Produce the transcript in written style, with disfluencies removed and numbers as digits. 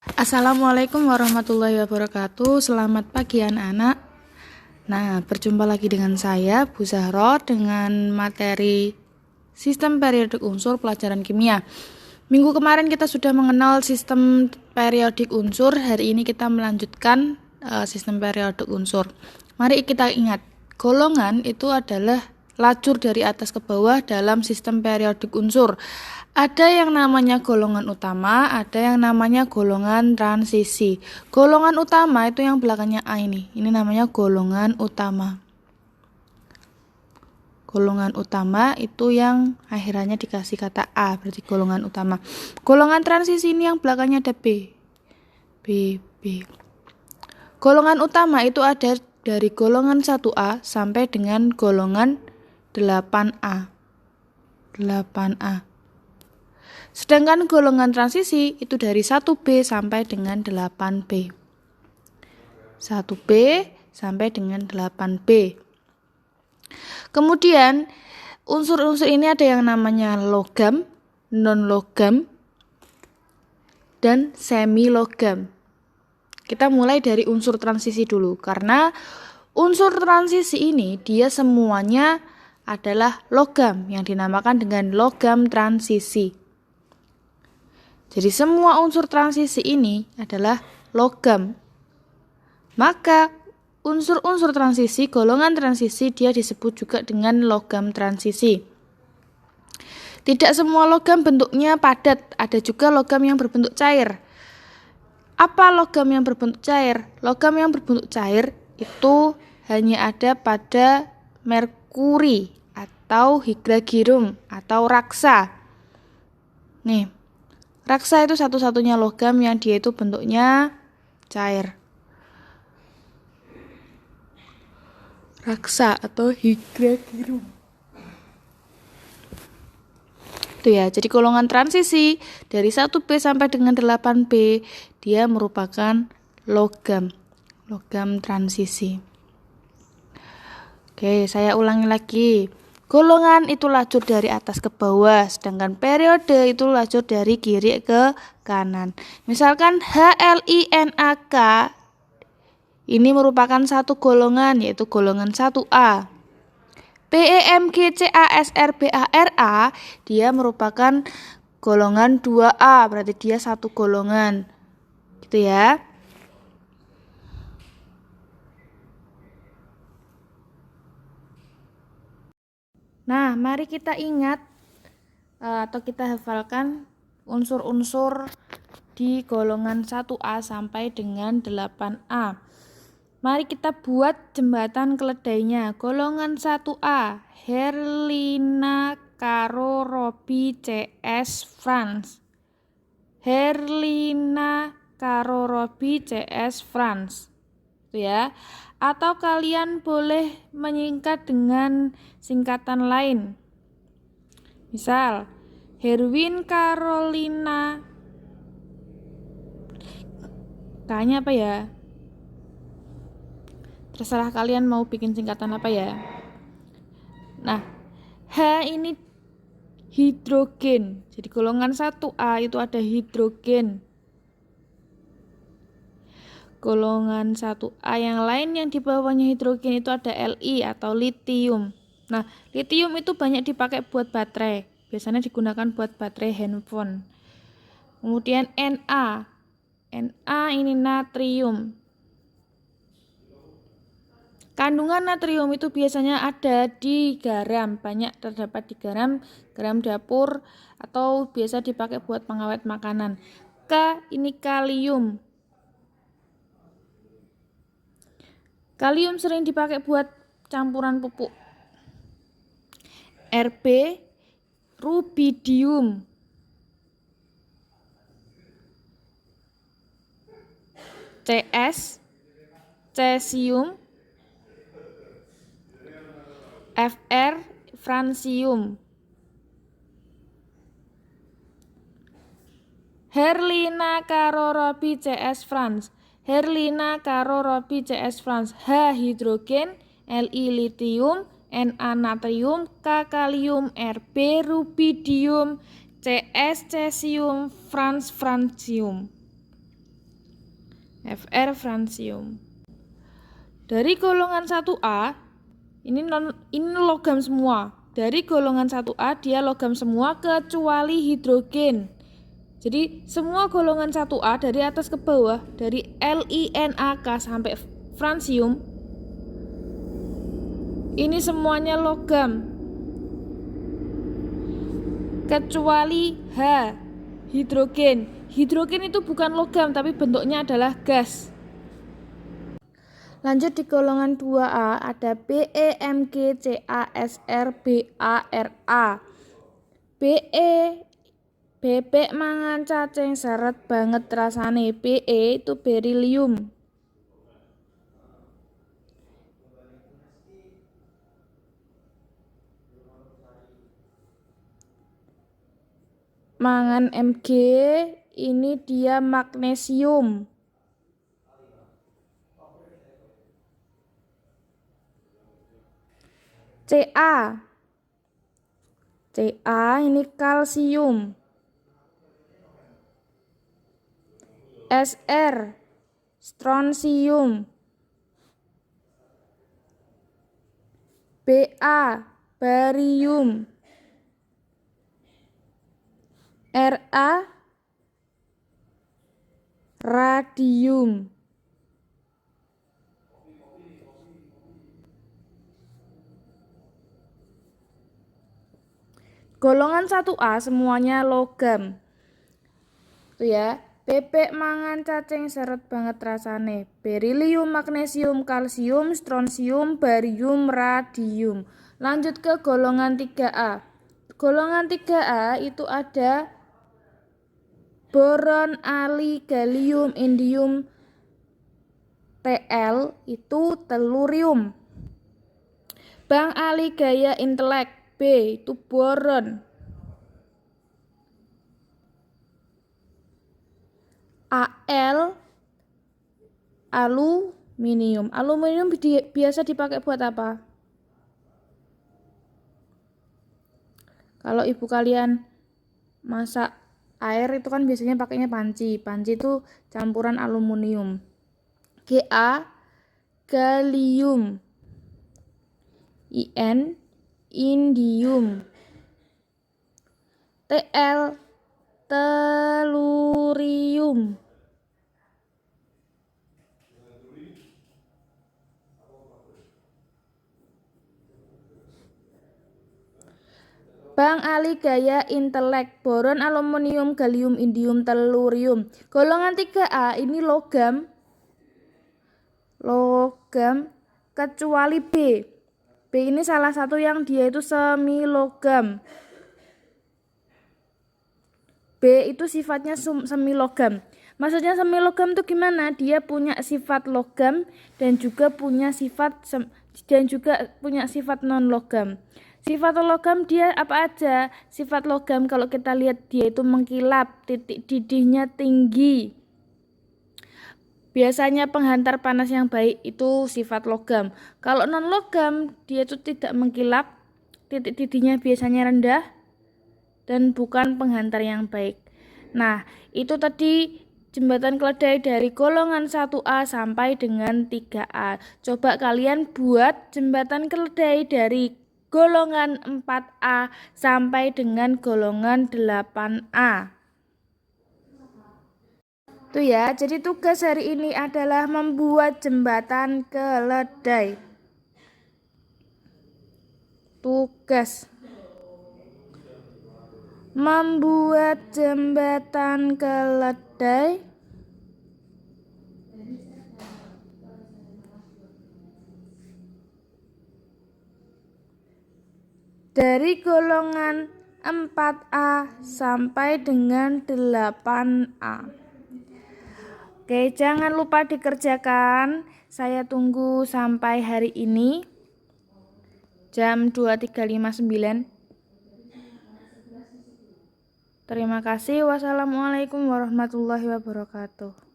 Assalamualaikum warahmatullahi wabarakatuh. Selamat pagi anak-anak. Nah, berjumpa lagi dengan saya, Bu Zahro, dengan materi Sistem Periodik Unsur Pelajaran Kimia. Minggu kemarin kita sudah mengenal sistem periodik unsur. Hari ini kita melanjutkan sistem periodik unsur. Mari kita ingat, golongan itu adalah lacur dari atas ke bawah dalam sistem periodik unsur. Ada yang namanya golongan utama, ada yang namanya golongan transisi. Golongan utama itu yang belakangnya A ini namanya golongan utama. Golongan utama itu yang akhirannya dikasih kata A, berarti golongan utama. Golongan transisi ini yang belakangnya ada B. B. Golongan utama itu ada dari golongan 1A sampai dengan golongan 8A. 8A. Sedangkan golongan transisi itu dari 1B sampai dengan 8B. 1B sampai dengan 8B. Kemudian unsur-unsur ini ada yang namanya logam, non-logam, dan semi-logam. Kita mulai dari unsur transisi dulu, karena unsur transisi ini dia semuanya adalah logam yang dinamakan dengan logam transisi. Jadi semua unsur transisi ini adalah logam. Maka unsur-unsur transisi, golongan transisi dia disebut juga dengan logam transisi. Tidak semua logam bentuknya padat, ada juga logam yang berbentuk cair. Apa logam yang berbentuk cair? Logam yang berbentuk cair itu hanya ada pada merkuri atau hydrargyrum atau raksa. Nih, raksa itu satu-satunya logam yang dia itu bentuknya cair. Raksa atau hydrargyrum. Itu ya, jadi golongan transisi dari 1B sampai dengan 8B dia merupakan logam transisi. Oke, saya ulangi lagi. Golongan itu lacur dari atas ke bawah, sedangkan periode itu lacur dari kiri ke kanan. Misalkan HLINAK ini merupakan satu golongan, yaitu golongan 1A. PEMGCASRBARA dia merupakan golongan 2A, berarti dia satu golongan. Gitu ya. Nah, mari kita ingat atau kita hafalkan unsur-unsur di golongan 1A sampai dengan 8A. Mari kita buat jembatan keledainya. Golongan 1A, Herlina karo Robi CS France. Herlina karo Robi CS France. Itu ya. Atau kalian boleh menyingkat dengan singkatan lain. Misal, Herwin Carolina. Kayaknya apa ya? Terserah kalian mau bikin singkatan apa ya. Nah, H ini hidrogen. Jadi golongan 1A itu ada hidrogen. Golongan 1A yang lain yang di bawahnya hidrogen itu ada Li atau litium. Nah, litium itu banyak dipakai buat baterai. Biasanya digunakan buat baterai handphone. Kemudian Na. Na ini natrium. Kandungan natrium itu biasanya ada di garam, banyak terdapat di garam dapur, atau biasa dipakai buat pengawet makanan. K ini kalium. Kalium sering dipakai buat campuran pupuk. Rb rubidium. Cs cesium. Fr francium. Herlina karo Robi CS France. Herlina karo Robi CS France. H hidrogen, Li litium, Na natrium, K kalium, Rb rubidium, CS cesium, francium. Fr francium. Dari golongan 1A, ini logam semua. Dari golongan 1A dia logam semua kecuali hidrogen. Jadi semua golongan 1A dari atas ke bawah, dari LiNaK sampai francium, ini semuanya logam. Kecuali H, hidrogen. Hidrogen itu bukan logam tapi bentuknya adalah gas. Lanjut di golongan 2A ada BeMgCaSr BaRa. Bebek mangan cacing seret banget rasane. Be itu berilium. Mangan Mg ini dia magnesium. Ca ini kalsium. Sr strontium. Ba barium. Ra radium. Golongan 1A semuanya logam. Tuh ya, bebek mangan cacing seret banget rasane. Berilium, magnesium, kalsium, strontium, barium, radium. Lanjut ke golongan 3A. Golongan 3A itu ada boron, ali, gallium, indium, Tl itu tellurium. Bang Ali gaya intelek. B itu boron. Al aluminium. Aluminium biasa dipakai buat apa? Kalau ibu kalian masak air itu kan biasanya pakainya panci. Panci itu campuran aluminium. Ga gallium. In indium. Tl tellurium. Bang Ali gaya intelek. Boron, aluminium, gallium, indium, tellurium. Golongan 3A ini logam kecuali B. B ini salah satu yang dia itu semi logam. B itu sifatnya semi logam. Maksudnya semi logam itu gimana? Dia punya sifat logam dan juga punya sifat non logam. Sifat logam dia apa aja? Sifat logam kalau kita lihat dia itu mengkilap, titik didihnya tinggi. Biasanya penghantar panas yang baik itu sifat logam. Kalau non logam dia itu tidak mengkilap, titik didihnya biasanya rendah dan bukan penghantar yang baik. Nah, itu tadi jembatan keledai dari golongan 1A sampai dengan 3A. Coba kalian buat jembatan keledai dari golongan 4A sampai dengan golongan 8A. Tuh ya, jadi tugas hari ini adalah membuat jembatan keledai. Tugas membuat jembatan keledai dari golongan 4A sampai dengan 8A. Oke, jangan lupa dikerjakan. Saya tunggu sampai hari ini jam 23.59. Terima kasih. Wassalamualaikum warahmatullahi wabarakatuh.